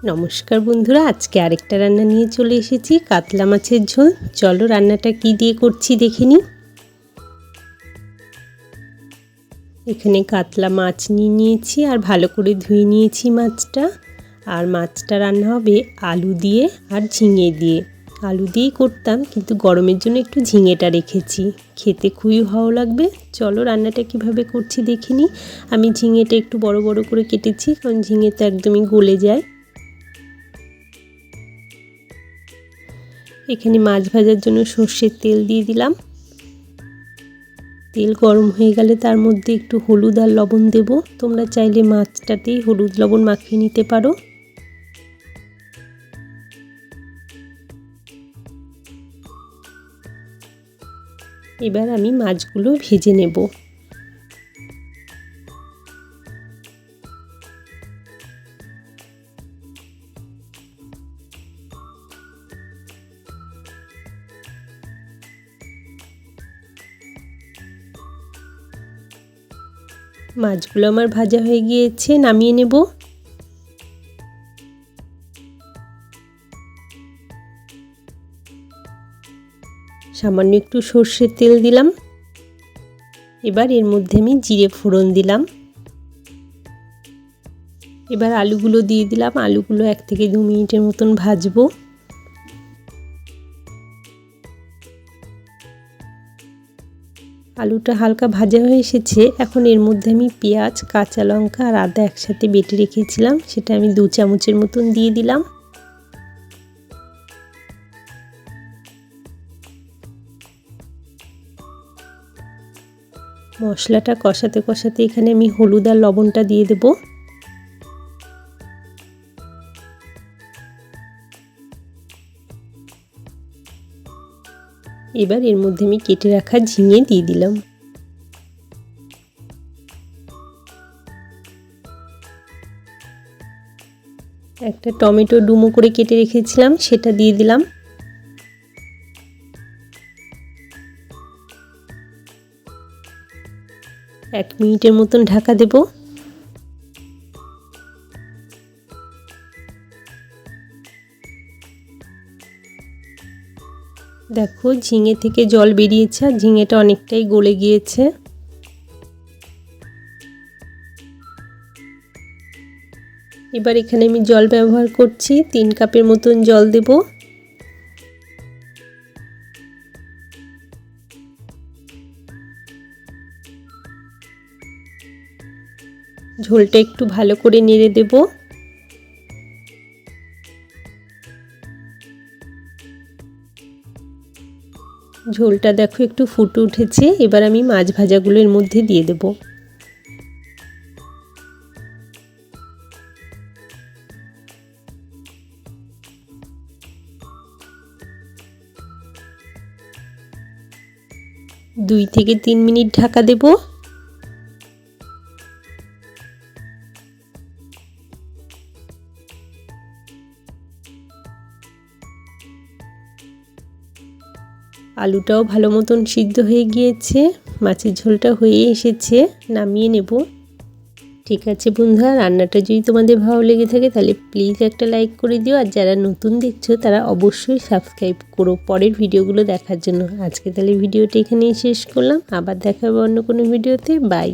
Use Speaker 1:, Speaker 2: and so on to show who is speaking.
Speaker 1: নমস্কার বন্ধুরা, আজকে আরেকটা রান্না নিয়ে চলে এসেছি, কাতলা মাছের ঝোল। চলো রান্নাটা কি দিয়ে করছি দেখে নিই। এখানে কাতলা মাছ নিয়েছি আর ভালো করে ধুয়ে নিয়েছি মাছটা। আর মাছটা রান্না হবে আলু দিয়ে আর ঝিঙে দিয়ে। আলু দিয়েই করতাম, কিন্তু গরমের জন্য একটু ঝিঙেটা রেখেছি, খেতে খুবই ভালো লাগবে। চলো রান্নাটা কিভাবে করছি দেখে নিই। আমি ঝিঙেটা একটু বড় বড় করে কেটেছি, কারণ ঝিঙে তো একদমই গলে যায়। এখানে মাছ ভাজার জন্য সর্ষের তেল দিয়ে দিলাম। তেল গরম হয়ে গেলে তার মধ্যে একটু হলুদ আর লবণ দেব। তোমরা চাইলে মাছটাতেই হলুদ লবণ মাখিয়ে নিতে পারো। এবার আমি মাছগুলো ভেজে নেব। মাছগুলো আমার ভাজা হয়ে গিয়েছে, নামিয়ে নেব। সামান্য একটু সর্ষের তেল দিলাম। এবার এর মধ্যে আমি জিরে ফোড়ন দিলাম। এবার আলুগুলো দিয়ে দিলাম। আলুগুলো 1 থেকে 2 মিনিটের মতন ভাজবো। আলুটা হালকা ভাজা হয়ে এসেছে। এখন এর মধ্যে আমি পেঁয়াজ, কাঁচা লঙ্কা আর আদা একসাথে বেটে রেখেছিলাম, সেটা আমি 2 চামচের মতন দিয়ে দিলাম। মশলাটা কষাতে কষাতে এখানে আমি হলুদ আর লবণটা দিয়ে দেব। এবার এর মধ্যে আমি কেটে রাখা ঝিঙে দিয়ে দিলাম। একটা টমেটো ডুমো করে কেটে রেখেছিলাম, সেটা দিয়ে দিলাম। এক মিনিটের মতন ঢাকা দেব। দেখো ঝিঙে থেকে জল বেরিয়েছে আর ঝিঙেটা অনেকটাই গলে গিয়েছে। এবার এখানে আমি জল ব্যবহার করছি, 3 কাপের মতন জল দেব। ঝোলটা একটু ভালো করে নেড়ে দেব। ঝোলটা দেখো একটু ফুটে উঠেছে। এবার আমি মাছ ভাজাগুলোর মধ্যে দিয়ে দেব। দুই থেকে 3 মিনিট ঢাকা দেব। আলুটাও ভালো মতন সিদ্ধ হয়ে গিয়েছে, মাছের ঝোলটা হয়ে এসেছে, নামিয়ে নেব। ঠিক আছে বন্ধুরা, রান্নাটা যদি তোমাদের ভালো লেগে থাকে তাহলে প্লিজ একটা লাইক করে দিও। আর যারা নতুন দেখছো তারা অবশ্যই সাবস্ক্রাইব করো পরের ভিডিওগুলো দেখার জন্য। আজকে তাহলে ভিডিওটা এখানেই শেষ করলাম, আবার দেখা হবে অন্য কোনো ভিডিওতে। বাই।